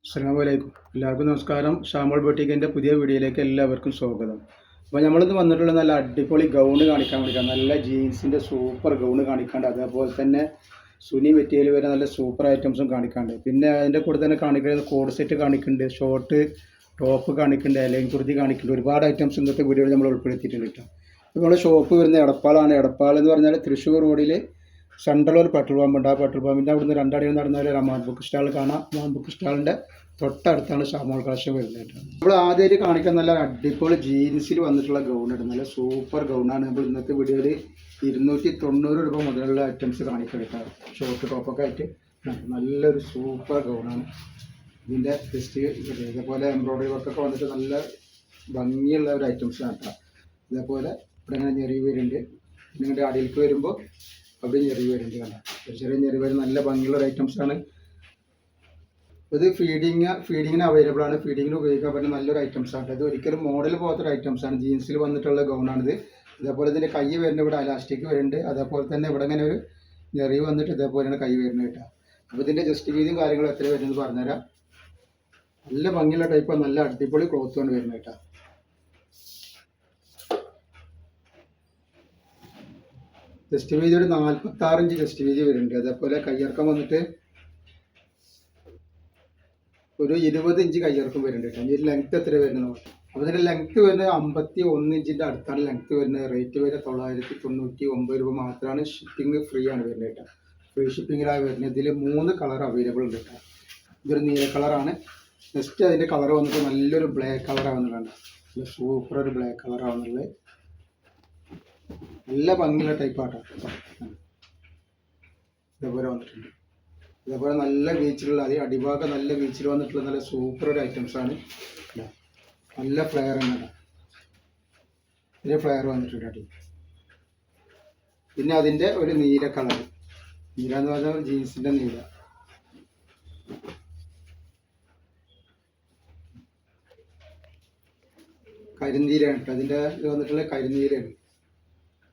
അസ്സലാമു അലൈക്കും. എല്ലാവർക്കും നമസ്കാരം. ഷാമോൾ ബൊട്ടിക്കിൻ്റെ പുതിയ വീഡിയോയിലേക്ക് എല്ലാവർക്കും സ്വാഗതം. അപ്പോൾ നമ്മളിന്ന് വന്നിട്ടുള്ള നല്ല അടിപൊളി ഗൗണ് കാണിക്കാൻ വേണ്ടിയിട്ടാണ്. നല്ല ജീൻസിൻ്റെ സൂപ്പർ ഗൗണ് കാണിക്കാണ്ട്, അതേപോലെ തന്നെ സുനി മെറ്റീരിയൽ വരെ നല്ല സൂപ്പർ ഐറ്റംസും കാണിക്കാണ്ട്. പിന്നെ അതിൻ്റെ കൂടെ തന്നെ കാണിക്കുന്നത് കോഡ് സെറ്റ് കാണിക്കുന്നുണ്ട്, ഷോർട്ട് ടോപ്പ് കാണിക്കുന്നുണ്ട്, അല്ലെങ്കിൽ കുർത്തി കാണിക്കുന്നുണ്ട്. ഒരുപാട് ഐറ്റംസ് ഇന്നത്തെ വീഡിയോയിൽ നമ്മൾ ഉൾപ്പെടുത്തിയിട്ടുണ്ട് കേട്ടോ. ഇപ്പോൾ നമ്മുടെ ഷോപ്പ് വരുന്നത് എടപ്പാളാണ്. എടപ്പാൾ എന്ന് പറഞ്ഞാൽ തൃശ്ശൂർ റോഡിൽ സെൻട്രൽ ഒരു പെട്രോൾ പമ്പുണ്ട്. ആ പെട്രോൾ പമ്പിൻ്റെ അവിടുന്ന് രണ്ടടി നടന്നാൽ ഒരു അമാൻ ബുക്ക് സ്റ്റാൾ കാണാം. അമാൻ ബുക്ക് സ്റ്റാളിൻ്റെ തൊട്ടടുത്താണ് ഷാമോൾ കളക്ഷൻ വരുന്നത്. നമ്മൾ ആദ്യമായിട്ട് കാണിക്കാൻ നല്ല അടിപൊളി ജീൻസിൽ വന്നിട്ടുള്ള ഗൗണാണ്. നല്ല സൂപ്പർ ഗൗണാണ്. നമ്മൾ ഇന്നത്തെ വീഡിയോയിൽ 290 രൂപ മുതലുള്ള ഐറ്റംസ് കാണിക്കാൻ കേട്ടോ. ഷോർട്ട് ടോപ്പൊക്കെ ആയിട്ട് നല്ലൊരു സൂപ്പർ ഗൗണാണ്. ഇതിൻ്റെ ജസ്റ്റ് ഇതേപോലെ എംബ്രോയ്ഡറി വർക്കൊക്കെ വന്നിട്ട് നല്ല ഭംഗിയുള്ള ഒരു ഐറ്റംസാണ് കേട്ടോ. ഇതേപോലെ ഇവിടെ ഇങ്ങനെ ഞെറിവ് വരുന്നുണ്ട്. നിങ്ങളുടെ അടിയിലേക്ക് വരുമ്പോൾ അവിടെ ഞെറിവ് വരുന്നുണ്ട്. കണ്ട ഒരു ചെറിയ ഞെറിവ് വരും. നല്ല ഭംഗിയുള്ള ഒരു ഐറ്റംസാണ്. ഇത് ഫീഡിങ്ങിന് അവൈലബിൾ ആണ്. ഫീഡിങ്ങിന് ഉപയോഗിക്കാൻ പറ്റുന്ന നല്ലൊരു ഐറ്റംസാണ്. ഇത് ഒരിക്കലും മോഡൽ പോകാത്തൊരു ഐറ്റംസാണ്. ജീൻസിൽ വന്നിട്ടുള്ള ഗൗണാണിത്. ഇതേപോലെ ഇതിൻ്റെ കൈ വരുന്ന ഇവിടെ അലാസ്റ്റിക് വരുന്നുണ്ട്. അതേപോലെ തന്നെ ഇവിടെ ഇങ്ങനെ ഒരു ഞെറിവ് വന്നിട്ട് ഇതേപോലെയാണ് കൈ വരുന്നത് കേട്ടോ. അപ്പോൾ ഇതിൻ്റെ ജസ്റ്റ് വീതിയും കാര്യങ്ങളും എത്ര വരുന്നത് പറഞ്ഞുതരാം. നല്ല ഭംഗിയുള്ള ടൈപ്പ്, നല്ല അടിപൊളി ക്ലോത്തുമാണ് വരുന്നത് കേട്ടോ. ജസ്റ്റ് വീതി ഒരു 46 ഇഞ്ച് ജസ്റ്റ് വീതി വരുന്നുണ്ട്. അതേപോലെ കയ്യിറക്കം വന്നിട്ട് ഒരു 20 ഇഞ്ച് കയ്യിറക്കം വരുന്നുണ്ട് കേട്ടോ. ഇതിൻ്റെ ലെങ്ത്ത് എത്ര വരുന്നത്? അപ്പോൾ ഇതിൻ്റെ ലെങ്ത്ത് വരുന്നത് 51 ഇഞ്ചിൻ്റെ അടുത്താണ് ലെങ്ത്ത് വരുന്നത്. റേറ്റ് വരെ 999 രൂപ മാത്രമാണ്. ഷിപ്പിംഗ് ഫ്രീ ആണ് വരുന്നത് കേട്ടോ. ഫ്രീ ഷിപ്പിങ്ങിലാണ് വരുന്നത്. ഇതിൽ 3 കളർ അവൈലബിൾ ഉണ്ട് കേട്ടോ. ഇതൊരു നീല കളറാണ്. നെക്സ്റ്റ് അതിൻ്റെ കളർ വന്നിട്ട് നല്ലൊരു ബ്ലാക്ക് കളറാവുന്നുണ്ട്. നല്ല സൂപ്പർ ഒരു ബ്ലാക്ക് കളറാവുന്നുള്ളത്. നല്ല ഭംഗിയുള്ള ടൈപ്പാട്ടോ. ഇതേപോലെ വന്നിട്ടുണ്ട്. ഇതേപോലെ നല്ല ബീച്ചിലുള്ള അടിഭാഗം നല്ല ബീച്ചിൽ വന്നിട്ടുള്ള നല്ല സൂപ്പർ ഒരു ഐറ്റംസാണ്. നല്ല ഫ്ലെയർ ആണ്. ഇതിൻ്റെ ഫ്ലെയർ വന്നിട്ടുണ്ട് അടി. പിന്നെ അതിൻ്റെ ഒരു നീല കളർ, നീല എന്ന് പറഞ്ഞാൽ ജീൻസിൻ്റെ നീല. കരിനീലാണ് കേട്ടോ. അതിൻ്റെ ഇത് വന്നിട്ടുള്ള കരിനീലാണ്.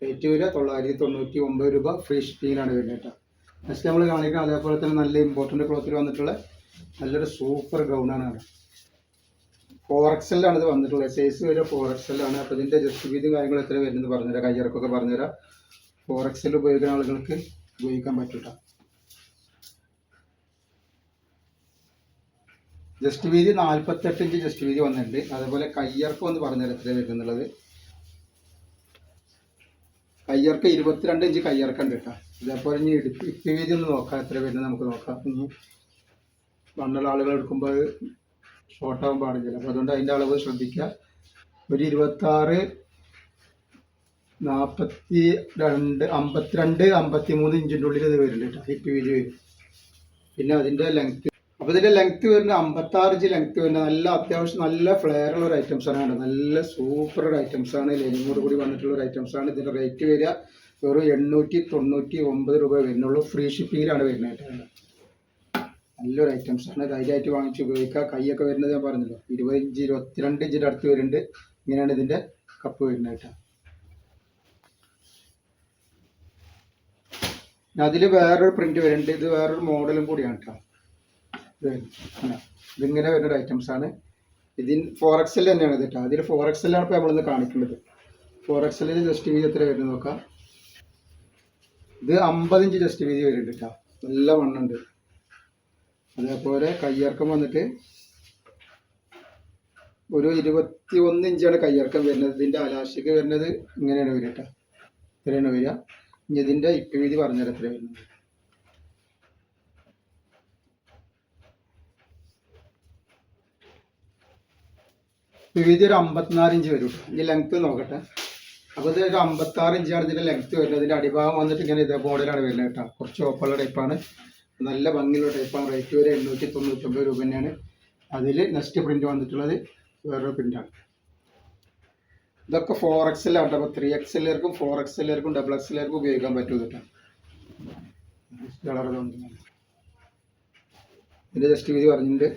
റേറ്റ് വരെ 999 രൂപ. ഫ്രീ ഷിപ്പിങ്ങിലാണ് വരുന്നത് കേട്ടോ. നെക്സ്റ്റ് നമ്മൾ കാണിക്കാം. അതേപോലെ തന്നെ നല്ല ഇമ്പോർട്ടൻ്റ് ക്ലോത്തിൽ വന്നിട്ടുള്ള നല്ലൊരു സൂപ്പർ ഗൗണാണ്. 4XL ആണ് ഇത് വന്നിട്ടുള്ളത്. സൈസ് വരെ 4XL ആണ്. അപ്പോൾ ഇതിൻ്റെ ജസ്റ്റ് വീതിയും കാര്യങ്ങളും എത്ര വരുന്നത് പറഞ്ഞുതരാം. കയ്യിറക്കൊക്കെ പറഞ്ഞുതരാം. 4XL ഉപയോഗിക്കുന്ന ആളുകൾക്ക് ഉപയോഗിക്കാൻ പറ്റൂട്ട. ജസ്റ്റ് വീതി 48 ഇഞ്ച് ജസ്റ്റ് വീതി വന്നിട്ടുണ്ട്. അതേപോലെ കയ്യിറക്കം ഒന്ന് പറഞ്ഞുതരാം എത്ര വരുന്നുള്ളത്. കയ്യിറക്കം 22 ഇഞ്ച് കയ്യിറക്കം ഉണ്ട് കേട്ടോ. ഇതേപോലെ ഇനി ഇപ്പ് വീതി ഒന്ന് നോക്കാം എത്ര വരുന്നത് നമുക്ക് നോക്കാം. ഇനി വണ്ണുള്ള ആളുകൾ എടുക്കുമ്പോൾ ഷോർട്ടാവാൻ പാടില്ല. അപ്പോൾ അതുകൊണ്ട് അതിൻ്റെ അളവ് ശ്രദ്ധിക്കുക. ഒരു 26, 42, 52, 53 ഇഞ്ചിൻ്റെ ഉള്ളിൽ ഇത് വരുന്നുണ്ട് കേട്ടോ. ഇപ്പ് വീതി വരും. പിന്നെ അതിൻ്റെ ലെങ്ത്ത്, അപ്പോൾ ഇതിൻ്റെ ലെങ്ത്ത് വരുന്നത് 56 ഇഞ്ച് ലെങ്ത്ത് വരുന്നത്. നല്ല അത്യാവശ്യം നല്ല ഫ്ലെയർ ഉള്ള ഒരു ഐറ്റംസാണ്. നല്ല സൂപ്പർ ഒരു ഐറ്റംസാണ്. ലൈനിങ്ങോട് കൂടി വന്നിട്ടുള്ള ഒരു ഐറ്റംസാണ്. ഇതിൻ്റെ റേറ്റ് വരിക വെറും 899 രൂപ വരുന്നുള്ളൂ. ഫ്രീ ഷിപ്പിങ്ങിലാണ് വരുന്നത് കേട്ടോ. നല്ലൊരു ഐറ്റംസാണ്. ധൈര്യമായിട്ട് വാങ്ങിച്ച് ഉപയോഗിക്കുക. കൈയൊക്കെ വരുന്നത് ഞാൻ പറഞ്ഞല്ലോ 20 ഇഞ്ച് 22 ഇഞ്ചിൻ്റെ അടുത്ത് വരുന്നുണ്ട്. ഇങ്ങനെയാണ് ഇതിൻ്റെ കപ്പ് വരുന്നത് കേട്ടോ. അതിൽ വേറൊരു പ്രിന്റ് വരുന്നുണ്ട്. ഇത് വേറൊരു മോഡലും കൂടിയാണ് കേട്ടോ. ഇതിങ്ങനെ വരുന്നൊരു ഐറ്റംസാണ്. ഇതിന് 4XL തന്നെയാണ് ഇത് കേട്ടോ. അതിൽ 4XL ആണ് ഇപ്പോൾ നമ്മളിന്ന് കാണിക്കുന്നത്. 4XL ജസ്റ്റ് വീതി എത്ര വരുന്നത് നോക്കാം. ഇത് 50 ഇഞ്ച് ജസ്റ്റ് വീതി വരുന്നുണ്ട് കേട്ടോ. നല്ല വണ്ണുണ്ട്. അതേപോലെ കയ്യിറക്കം വന്നിട്ട് ഒരു 21 ഇഞ്ചാണ് കയ്യിറക്കം വരുന്നത്. ഇതിൻ്റെ അലാസ്റ്റിക് വരുന്നത് ഇങ്ങനെയാണ് വരിക കേട്ടോ. ഇത്രയാണ് വരിക. ഇനി ഇതിൻ്റെ ഇപ്പ് വീതി പറഞ്ഞുതരാം എത്ര വരുന്നത്. വീതി ഒരു 54 ഇഞ്ച് വരും. ഇതിൻ്റെ ലെങ്ത്ത് നോക്കട്ടെ. അപ്പോൾ ഇത് ഒരു 56 ഇഞ്ചാണ് ഇതിൻ്റെ ലെങ്ത്ത് വരുന്നത്. ഇതിൻ്റെ അടിഭാഗം വന്നിട്ട് ഇങ്ങനെ ഇതേ മോഡലാണ് വരുന്നത് കേട്ടോ. കുറച്ച് ഓപ്പുള്ള ടൈപ്പാണ്. നല്ല ഭംഗിയുള്ള ടൈപ്പാണ്. റേറ്റ് വരെ 899 രൂപ തന്നെയാണ്. അതിൽ നെക്സ്റ്റ് പ്രിൻ്റ് വന്നിട്ടുള്ളത് വേറൊരു പ്രിൻ്റാണ്. ഇതൊക്കെ 4XL ആണ്. അപ്പോൾ 3XLർക്കും 4XLർക്കും XXLർക്കും ഉപയോഗിക്കാൻ പറ്റും കേട്ടോ. കളർ ഇതിൻ്റെ ജസ്റ്റ് വീതി പറഞ്ഞിട്ടുണ്ട്.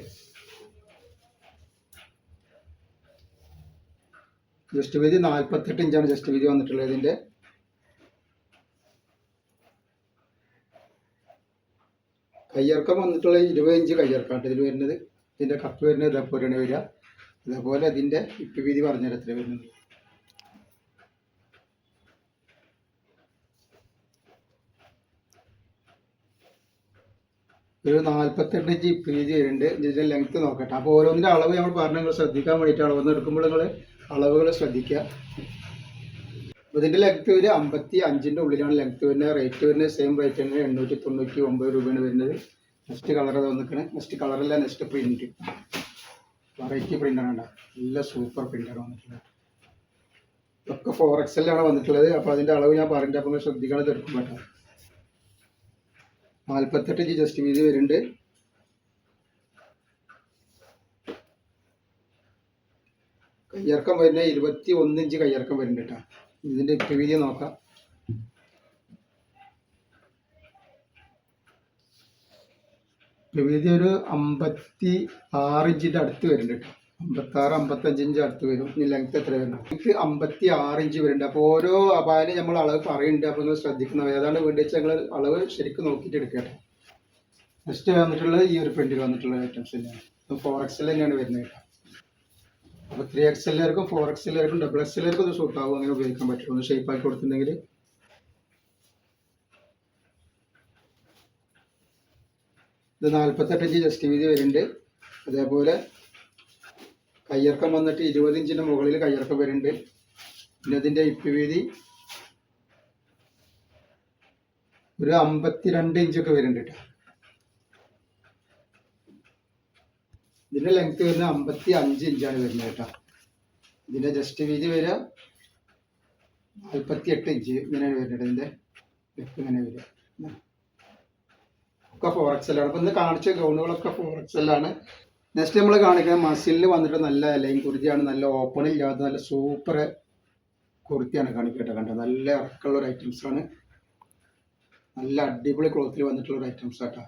ജസ്റ്റ് വീതി 48 ഇഞ്ചാണ് ജസ്റ്റ് വീതി വന്നിട്ടുള്ളത്. ഇതിൻ്റെ കയ്യിറക്കം വന്നിട്ടുള്ള 20 ഇഞ്ച് കയ്യിറക്കാട്ട് ഇതിൽ വരുന്നത്. ഇതിൻ്റെ കപ്പ് വരുന്നത് ഇതേപോലെയാണ് വരിക. അതേപോലെ ഇതിൻ്റെ ഇപ്പ് വീതി പറഞ്ഞാൽ എത്ര വരുന്നത്. ഒരു 48 ഇഞ്ച് ഇപ്പ് വീതി വരുന്നുണ്ട്. ഇതിൻ്റെ ലെങ്ത്ത് നോക്കട്ടെ. അപ്പോൾ ഓരോന്നിൻ്റെ അളവ് നമ്മൾ പറഞ്ഞ് നിങ്ങൾ ശ്രദ്ധിക്കാൻ വേണ്ടിയിട്ട് അളവെന്ന് എടുക്കുമ്പോൾ നിങ്ങൾ അളവുകൾ ശ്രദ്ധിക്കുക. അപ്പോൾ ഇതിൻ്റെ ലെങ്ത്ത് ഒരു 55-ൻ്റെ ഉള്ളിലാണ് ലെങ്ത്ത് വരുന്നത്. റേറ്റ് വരുന്നത് സെയിം റേറ്റ് തന്നെ 899 രൂപയാണ് വരുന്നത്. നെക്സ്റ്റ് കളർ അത് വന്നിരിക്കണേ. നെക്സ്റ്റ് കളറല്ല, നെക്സ്റ്റ് പ്രിൻറ്റ്. വെറൈറ്റി പ്രിൻ്റാണ് ഉണ്ടാകുക. നല്ല സൂപ്പർ പ്രിൻ്റാണ് വന്നിട്ടുള്ളത്. ഇതൊക്കെ 4XL ആണ് വന്നിട്ടുള്ളത്. അപ്പോൾ അതിൻ്റെ അളവ് ഞാൻ പറഞ്ഞിട്ട് അപ്പോൾ ശ്രദ്ധിക്കണം എടുക്കും കേട്ടോ. 48 ഇഞ്ച് ജസ്റ്റ് വീതി വരുന്നുണ്ട്. കയ്യിറക്കം വരുന്നത് 21 ഇഞ്ച് കയ്യിറക്കം വരുന്നുണ്ട് കേട്ടോ. ഇതിൻ്റെ ഇപ്പ് വീതി നോക്കാം. ഇപ്പ് വീതി ഒരു 56 ഇഞ്ചിൻ്റെ അടുത്ത് വരുന്നുണ്ട് കേട്ടോ. 56-55 ഇഞ്ച് അടുത്ത് വരും. ഇനി ലെങ്ത് എത്ര വരുന്നത്? എനിക്ക് 56 ഇഞ്ച് വരുന്നുണ്ട്. അപ്പോൾ ഓരോ അപായനും നമ്മൾ അളവ് പറയുന്നുണ്ട്. അപ്പോൾ നിങ്ങൾ ശ്രദ്ധിക്കുന്നത് ഏതാണ് വേണ്ടി വെച്ചാൽ ഞങ്ങൾ അളവ് ശരിക്കും നോക്കിയിട്ട് എടുക്കട്ടെ. നെക്സ്റ്റ് വന്നിട്ടുള്ളത് ഈ ഒരു പ്രിന്റിൽ വന്നിട്ടുള്ള ഐറ്റംസ് തന്നെയാണ്. 4XL തന്നെയാണ് വരുന്നത് കേട്ടോ. അപ്പോൾ 3XLകാർക്കും 4XLകാർക്കും XXLകാർക്കും ഇത് സൂട്ട് ആവും. അങ്ങനെ ഉപയോഗിക്കാൻ പറ്റും. ഒന്ന് ഷേപ്പ് ആക്കി കൊടുത്തിട്ടുണ്ടെങ്കിൽ. ഇത് 48 ഇഞ്ച് ജസ്റ്റ് വീതി വരുന്നുണ്ട്. അതേപോലെ കയ്യിറക്കം വന്നിട്ട് 20 ഇഞ്ചിൻ്റെ മുകളിൽ കയ്യിറക്കം വരുന്നുണ്ട്. പിന്നെ അതിൻ്റെ ഇപ്പ് വീതി ഒരു 52 ഇഞ്ചൊക്കെ വരുന്നുണ്ട് കേട്ടോ. ഇതിൻ്റെ ലെങ്ത് വരുന്നത് 55 ഇഞ്ചാണ് വരുന്നത് കേട്ടോ. ഇതിൻ്റെ ജസ്റ്റ് വീതി വരിക 48 ഇഞ്ച് ഇങ്ങനെയാണ് വരുന്നത്. ഇതിൻ്റെ ലെക്ക് ഇങ്ങനെ വരിക. ഒക്കെ 4XL ആണ്. അപ്പോൾ ഇന്ന് കാണിച്ച ഗൗണുകളൊക്കെ 4XL ആണ്. നെക്സ്റ്റ് നമ്മൾ കാണിക്കുന്നത് മസിലിൽ വന്നിട്ട് നല്ല ലൈൻ കുർത്തിയാണ്. നല്ല ഓപ്പൺ ഇല്ലാത്ത നല്ല സൂപ്പർ കുർത്തിയാണ് കാണിക്കട്ടെ. കണ്ടോ, നല്ല ഇറക്കമുള്ള ഒരു ഐറ്റംസാണ്. നല്ല അടിപൊളി ക്ലോത്തിൽ വന്നിട്ടുള്ള ഒരു ഐറ്റംസ് ആട്ടോ.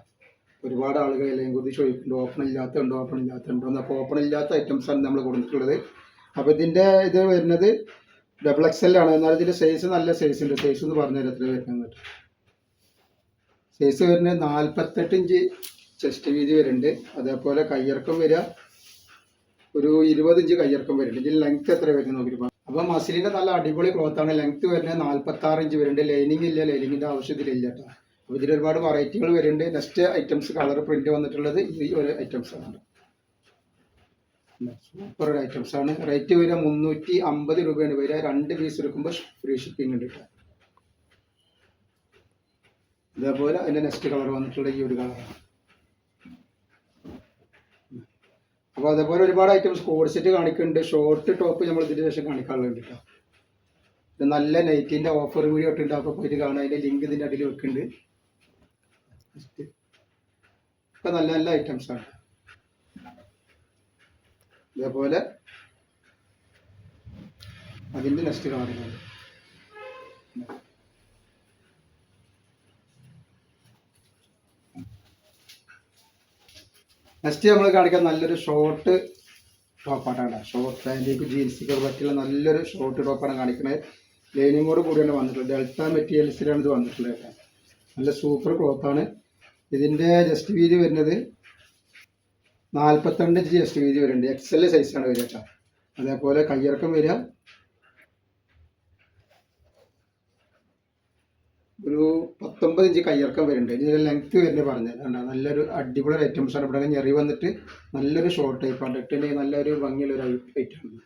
ഒരുപാട് ആളുകൾ ലൈൻ കുർത്തി ചോദിക്കുന്നുണ്ട് ഓപ്പൺ ഇല്ലാത്തതുണ്ടോ എന്ന്. അപ്പോൾ ഓപ്പൺ ഇല്ലാത്ത ഐറ്റംസാണ് നമ്മൾ കൊടുത്തിട്ടുള്ളത്. അപ്പോൾ ഇതിൻ്റെ ഇത് വരുന്നത് XXL ആണ്. എന്നാൽ ഇതിൻ്റെ സൈസ് നല്ല സൈസ് ഉണ്ട്. സൈസ് എന്ന് പറഞ്ഞാൽ എത്ര വരുന്നത്? സൈസ് വരുന്നത് 48 ഇഞ്ച് ചെസ്റ്റ് വീതി വരുന്നുണ്ട്. അതേപോലെ കയ്യിറക്കം വരിക ഒരു 20 ഇഞ്ച് കയ്യിറക്കം വരുന്നുണ്ട്. ഇതിൽ ലെങ്ത് എത്ര വരുന്നത് നോക്കി. അപ്പോൾ മസിലിൻ്റെ നല്ല അടിപൊളി ക്ലോത്താണ്. ലെങ്ത് വരുന്നത് 46 ഇഞ്ച് വരുന്നുണ്ട്. ലൈനിങ് ഇല്ല, ലൈനിങ്ങിൻ്റെ ആവശ്യത്തിലില്ല കേട്ടോ. അപ്പോൾ ഇതിൽ ഒരുപാട് വെറൈറ്റികൾ വരുന്നുണ്ട്. നെക്സ്റ്റ് ഐറ്റംസ് കളർ പ്രിന്റ് വന്നിട്ടുള്ളത് ഈ ഒരു ഐറ്റംസ് ആണ്. സൂപ്പർ ഒരു ഐറ്റംസ് ആണ്. റേറ്റ് വരിക 350 രൂപയാണ് വരിക. 2 പീസ് എടുക്കുമ്പോൾ ഫ്രീ ഷിപ്പിംഗ് ഉണ്ട് കേട്ടോ. ഇതേപോലെ അതിൻ്റെ നെക്സ്റ്റ് കളർ വന്നിട്ടുള്ള ഈ ഒരു കളറാണ്. അപ്പോൾ അതേപോലെ ഒരുപാട് ഐറ്റംസ് കോഡ് സെറ്റ് കാണിക്കുന്നുണ്ട്. ഷോർട്ട് ടോപ്പ് നമ്മൾ ഇതിന് ശേഷം കാണിക്കാറുണ്ട് കേട്ടോ. ഇത് നല്ല നൈറ്റിൻ്റെ ഓഫർ വീഡിയോ ഇട്ടുണ്ട്. അപ്പോൾ പോയിട്ട് കാണാം. അതിൻ്റെ ലിങ്ക് ഇതിൻ്റെ അടിയിൽ വെക്കുന്നുണ്ട്. ഒക്കെ നല്ല നല്ല ഐറ്റംസാണ്. ഇതേപോലെ അതിൻ്റെ നെക്സ്റ്റ് കാണിക്കുന്നുണ്ട്. നെക്സ്റ്റ് നമ്മൾ കാണിക്കാൻ നല്ലൊരു ഷോർട്ട് ടോപ്പാണ്. ഷോർട്ട് പാൻറ്റിക്ക് ജീൻസിക്ക് പറ്റിയുള്ള നല്ലൊരു ഷോർട്ട് ടോപ്പാണ് കാണിക്കുന്നത്. ലൈനിങ്ങോട് കൂടിയാണ് വന്നിട്ടുള്ളത്. ഡെൽറ്റ മെറ്റീരിയൽസിലാണ് ഇത് വന്നിട്ടുള്ളത്. നല്ല സൂപ്പർ ക്ലോത്താണ്. ഇതിൻ്റെ ജസ്റ്റ് വീതി വരുന്നത് 42 ഇഞ്ച് ജസ്റ്റ് വീതി വരുന്നുണ്ട്. XL സൈസാണ് വരിക കേട്ടോ. അതേപോലെ കയ്യിറക്കം വരിക ഒരു 19 ഇഞ്ച് കയ്യിറക്കം വരുന്നുണ്ട്. ഇതിൻ്റെ ലെങ്ത്ത് വരുന്നത് പറഞ്ഞത് കണ്ടോ. നല്ലൊരു അടിപൊളി ഐറ്റംസാണ്. ഇവിടെ ഞെറി വന്നിട്ട് നല്ലൊരു ഷോർട്ട് ടൈപ്പാണ്. ഇട്ടിൻ്റെ നല്ലൊരു ഭംഗിയുള്ളൊരു ഐറ്റമാണ്.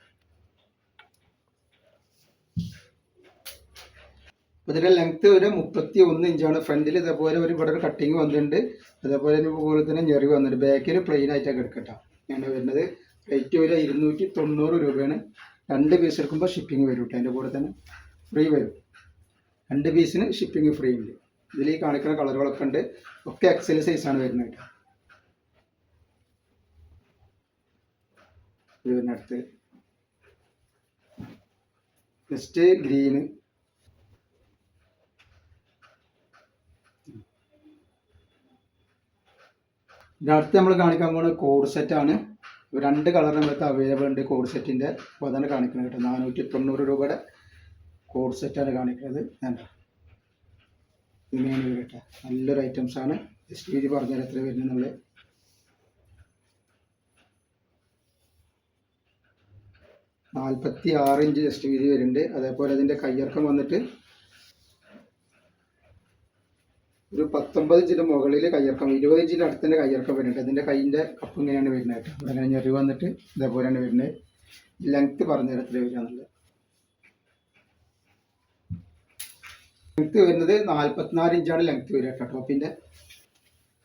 അപ്പോൾ ഇതിൻ്റെ ലെങ്ത്ത് ഒരു 31 ഇഞ്ചാണ്. ഫ്രണ്ടിൽ ഇതേപോലെ ഇവിടെ ഒരു കട്ടിങ് വന്നിട്ടുണ്ട്. അതേപോലെ തന്നെ ഞെറി വന്നിട്ട് ബാക്കിൽ പ്ലെയിൻ ആയിട്ടൊക്കെ എടുക്കട്ടോ. അങ്ങനെ വരുന്നത്. റേറ്റ് വരിക 290 രൂപയാണ്. 2 പീസ് എടുക്കുമ്പോൾ ഷിപ്പിംഗ് വരും കേട്ടോ. അതിൻ്റെ കൂടെ തന്നെ ഫ്രീ വരും. 2 പീസിന് ഷിപ്പിംഗ് ഫ്രീ ഉണ്ട്. ഇതിൽ ഈ കാണിക്കുന്ന കളറുകളൊക്കെ ഉണ്ട്. ഒക്കെ XL സൈസാണ് വരുന്നത് കേട്ടോ. ഇത് പിന്നെ അടുത്ത് നെക്സ്റ്റ് ഗ്രീന്. അടുത്ത് നമ്മൾ കാണിക്കാൻ പോകുന്നത് കോഡ് സെറ്റാണ്. 2 കളർ നമുക്ക് അവൈലബിൾ ഉണ്ട് കോഡ് സെറ്റിൻ്റെ. അപ്പോൾ അതാണ് കാണിക്കുന്നത് കേട്ടോ. 490 രൂപയുടെ കോഡ് സെറ്റാണ് കാണിക്കുന്നത്. ഇങ്ങനെയാണ് കേട്ടോ. നല്ലൊരു ഐറ്റംസാണ്. ജസ്റ്റ് വീതി പറഞ്ഞാൽ എത്ര വരുന്നത് നമ്മൾ. 46 ഇഞ്ച് ജസ്റ്റ് വീതി വരുന്നുണ്ട്. അതേപോലെ അതിൻ്റെ കയ്യിറക്കം വന്നിട്ട് ഒരു 19 ഇഞ്ചിൻ്റെ മുകളിൽ കയ്യിറക്കം, 20 ഇഞ്ചിൻ്റെ അടുത്ത് തന്നെ കയ്യിറക്കം വരുന്നുണ്ട്. അതിൻ്റെ കൈയിൻ്റെ കപ്പ് ഇങ്ങനെയാണ് വരുന്നത് കേട്ടോ. അങ്ങനെ ഞെറിവ് വന്നിട്ട് ഇതേപോലെയാണ് വരുന്നത്. ലെങ്ത്ത് പറഞ്ഞു തരത്തിൽ വരികയാണല്ലോ. ലെങ്ത്ത് വരുന്നത് 44 ഇഞ്ചാണ് ലെങ്ത്ത് വരിക കേട്ടോ. ടോപ്പിൻ്റെ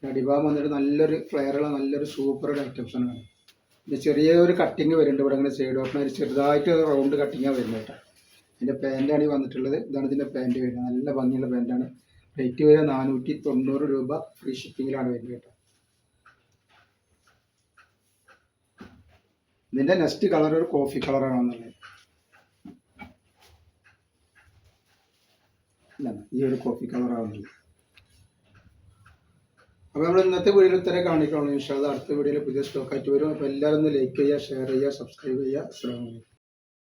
അടിഭാഗം വന്നിട്ട് നല്ലൊരു ഫ്ലെയറുള്ള നല്ലൊരു സൂപ്പർ ഒരു ഐറ്റംസാണ്. ഇത് ചെറിയൊരു കട്ടിങ് വരുന്നുണ്ട് ഇവിടെ. ഇങ്ങനെ സൈഡ് ഓപ്പൺ ഒരു ചെറുതായിട്ട് റൗണ്ട് കട്ടിങ്ങാണ് വരുന്നത് കേട്ടോ. ഇതിൻ്റെ പാൻറ്റാണ് ഈ വന്നിട്ടുള്ളത്. ഇതാണ് ഇതിൻ്റെ പാൻറ്റ് വരുന്നത്. നല്ല ഭംഗിയുള്ള പാൻറ്റാണ്. റേറ്റ് വരെ 490 രൂപ, ഫ്രീ ഷിപ്പിങ്ങിലാണ് വരുന്നത് കേട്ടോ. ഇതിൻ്റെ നെക്സ്റ്റ് കളർ ഒരു കോഫി കളറാണ് വന്നുള്ളത്. ഈ ഒരു കോഫി കളറാവുന്നത്. അപ്പോൾ നമ്മൾ ഇന്നത്തെ വീഡിയോയിൽ ഇത്രേ കാണിക്കണം. ഇൻഷാ അല്ലാഹ് അടുത്ത വീഡിയോയിൽ പുതിയ സ്റ്റോക്കായിട്ട് വരും. അപ്പോൾ എല്ലാവരും ഒന്ന് ലൈക്ക് ചെയ്യുക, ഷെയർ ചെയ്യുക, സബ്സ്ക്രൈബ് ചെയ്യുക. അസ്സലാമു അലൈക്കും.